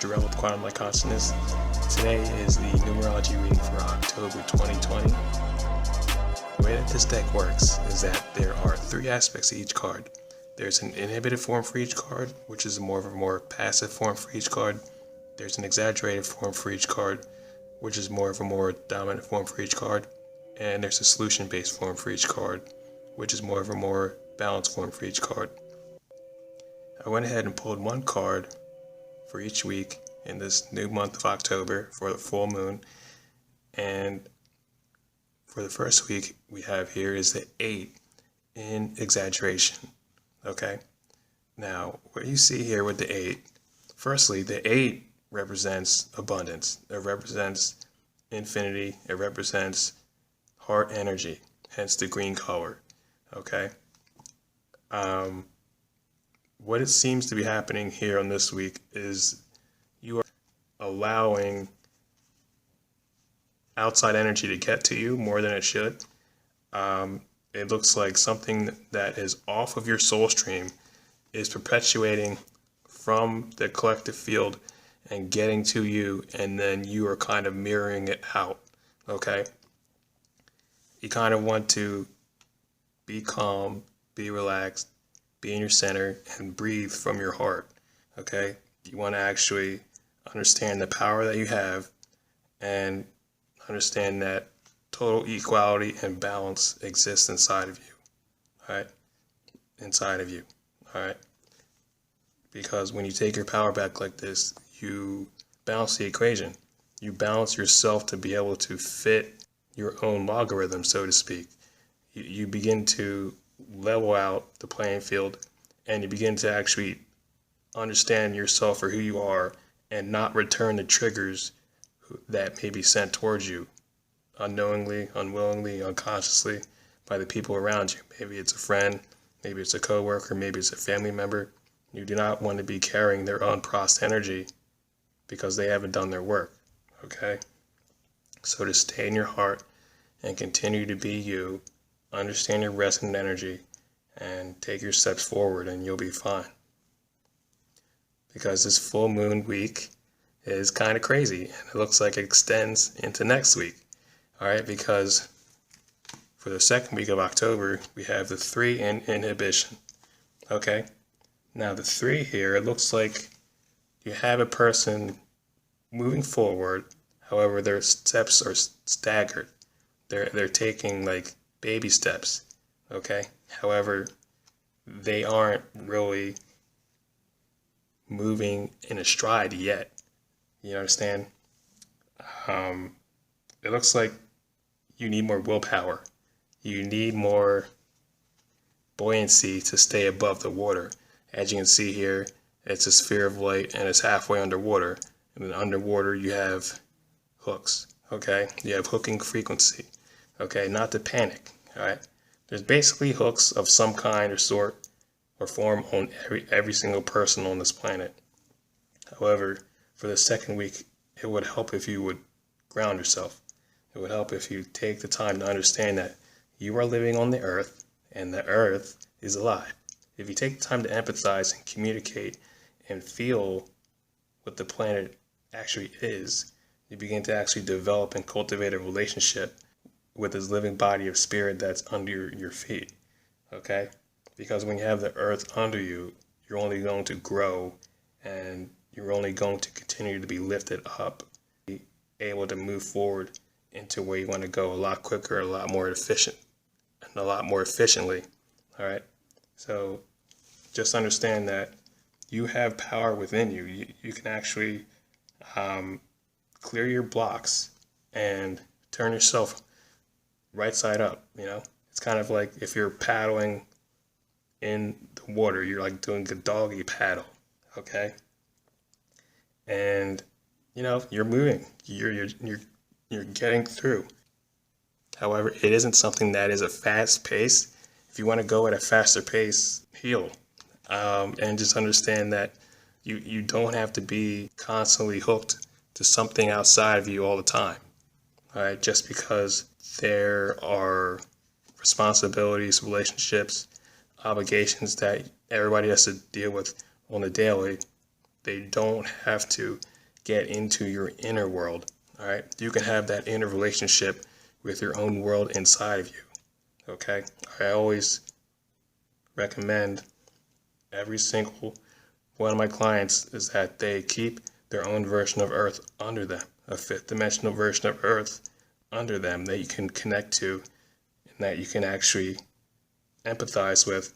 Darrell with Quantum Light Consciousness. Today is the numerology reading for October 2020. The way that this deck works is that there are three aspects to each card. There's an inhibited form for each card, which is more of a more passive form for each card. There's an exaggerated form for each card, which is more of a more dominant form for each card. And there's a solution-based form for each card, which is more of a more balanced form for each card. I went ahead and pulled one card for each week in this new month of October for the full moon. And for the first week we have here is the 8 in exaggeration. Okay, now what you see here with the 8, firstly, the 8 represents abundance. It represents infinity. It represents heart energy, hence the green color. Okay, what it seems to be happening here on this week is you are allowing outside energy to get to you more than it should. It looks like something that is off of your soul stream is perpetuating from the collective field and getting to you, and then you are kind of mirroring it out. Okay, you kind of want to be calm, be relaxed, be in your center, and breathe from your heart. Okay, you want to actually understand the power that you have and understand that total equality and balance exists inside of you. All right, inside of you. All right, because when you take your power back like this, you balance the equation. You balance yourself to be able to fit your own logarithm, so to speak. You begin to level out the playing field, and you begin to actually understand yourself for who you are and not return the triggers that may be sent towards you unknowingly, unwillingly, unconsciously by the people around you. Maybe it's a friend, maybe it's a coworker, maybe it's a family member. You do not want to be carrying their unprocessed energy because they haven't done their work. Okay, so to stay in your heart and continue to be you, understand your resonant energy, and take your steps forward, and you'll be fine. Because this full moon week is kind of crazy, and it looks like it extends into next week. All right, because for the second week of October, we have the 3 in inhibition. Okay, now the 3 here, it looks like you have a person moving forward. However, their steps are staggered. They're taking like baby steps. Okay, however, they aren't really moving in a stride yet. You understand? It looks like you need more willpower. You need more buoyancy to stay above the water. As you can see here, it's a sphere of light and it's halfway underwater. And then underwater you have hooks. Okay, you have hooking frequency. Okay, not to panic. All right, there's basically hooks of some kind or sort or form on every single person on this planet. However, for the second week, it would help if you would ground yourself. It would help if you take the time to understand that you are living on the earth and the earth is alive. If you take the time to empathize and communicate and feel what the planet actually is, you begin to actually develop and cultivate a relationship with this living body of spirit that's under your feet. Okay, because when you have the earth under you, you're only going to grow, and you're only going to continue to be lifted up, be able to move forward into where you want to go a lot quicker, a lot more efficient, and a lot more efficiently. All right, so just understand that you have power within you. You can actually clear your blocks and turn yourself right side up. You know, it's kind of like if you're paddling in the water, you're like doing a doggy paddle. Okay, and you know you're moving, you're getting through. However, it isn't something that is a fast pace. If you want to go at a faster pace, heal, and just understand that you don't have to be constantly hooked to something outside of you all the time. All right, just because there are responsibilities, relationships, obligations that everybody has to deal with on a daily, they don't have to get into your inner world. All right, you can have that inner relationship with your own world inside of you. Okay, I always recommend every single one of my clients is that they keep their own version of Earth under them, a fifth dimensional version of Earth under them that you can connect to and that you can actually empathize with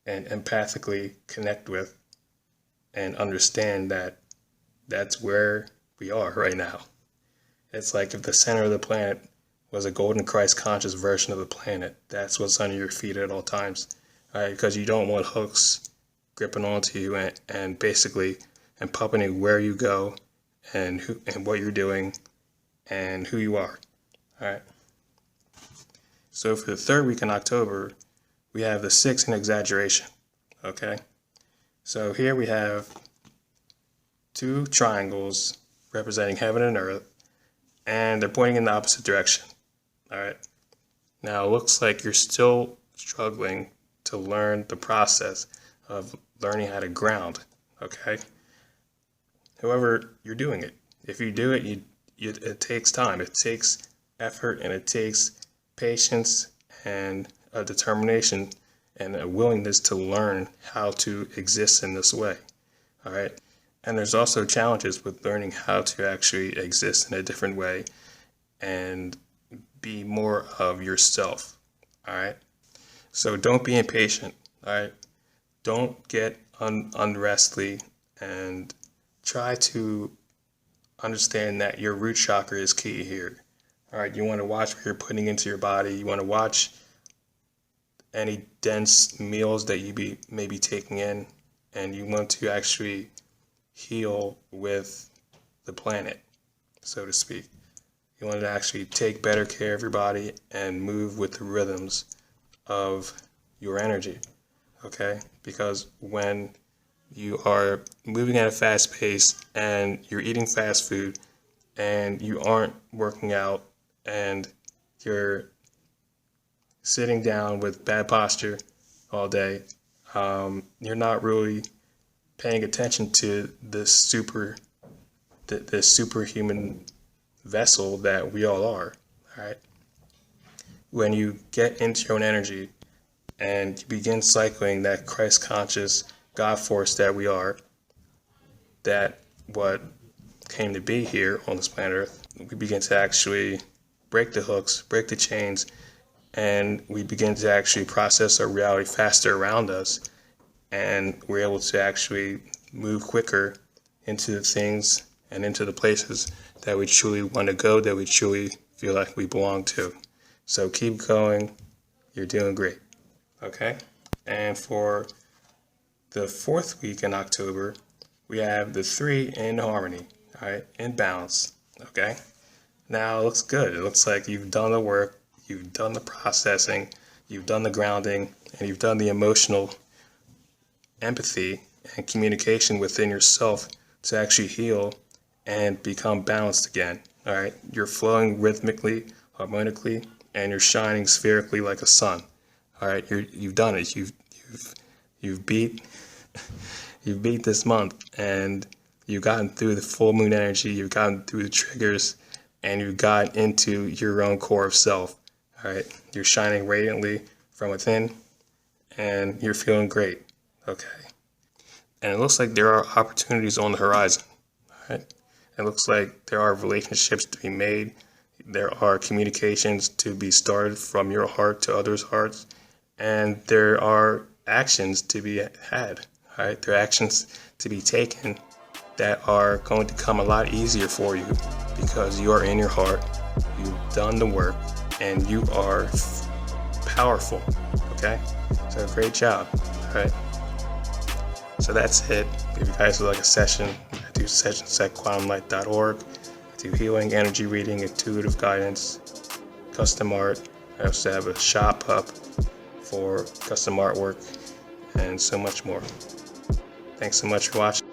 and empathically connect with and understand that that's where we are right now. It's like if the center of the planet was a golden Christ conscious version of the planet, that's what's under your feet at all times. All right, because you don't want hooks gripping onto you and basically and puppeting where you go and who and what you're doing and who you are. All right. So for the third week in October, we have the 6 in exaggeration. Okay. So here we have 2 triangles representing heaven and earth, and they're pointing in the opposite direction. All right. Now it looks like you're still struggling to learn the process of learning how to ground. Okay. However, you're doing it. If you do it, it takes time. It takes effort, and it takes patience and a determination and a willingness to learn how to exist in this way. All right. And there's also challenges with learning how to actually exist in a different way and be more of yourself. All right. So don't be impatient. All right. Don't get unrestly, and try to understand that your root chakra is key here. All right. You want to watch what you're putting into your body. You want to watch any dense meals that you may be taking in, and you want to actually heal with the planet, so to speak. You want to actually take better care of your body and move with the rhythms of your energy, okay? Because when you are moving at a fast pace and you're eating fast food and you aren't working out and you're sitting down with bad posture all day, you're not really paying attention to this superhuman vessel that we all are. All right. When you get into your own energy and you begin cycling that Christ conscious God force that we are, that what came to be here on this planet Earth, we begin to actually break the hooks, break the chains, and we begin to actually process our reality faster around us, and we're able to actually move quicker into the things and into the places that we truly want to go, that we truly feel like we belong to. So keep going. You're doing great. Okay? And for the 4th week in October, we have the 3 in harmony, all right, in balance. Okay? Now it looks good. It looks like you've done the work, you've done the processing, you've done the grounding, and you've done the emotional empathy and communication within yourself to actually heal and become balanced again. All right, you're flowing rhythmically, harmonically, and you're shining spherically like a sun. All right, you've done it. You've beat this month, and you've gotten through the full moon energy. You've gotten through the triggers, and you've gotten into your own core of self. All right, you're shining radiantly from within, and you're feeling great. Okay. And it looks like there are opportunities on the horizon. All right. It looks like there are relationships to be made. There are communications to be started from your heart to others' hearts. And there are actions to be had. All right. There are actions to be taken that are going to come a lot easier for you because you are in your heart. You've done the work and you are powerful. Okay. So great job. All right. So that's it. If you guys would like a session, I do sessions at quantumlight.org. I do healing, energy reading, intuitive guidance, custom art. I also have a shop up for custom artwork and so much more. Thanks so much for watching.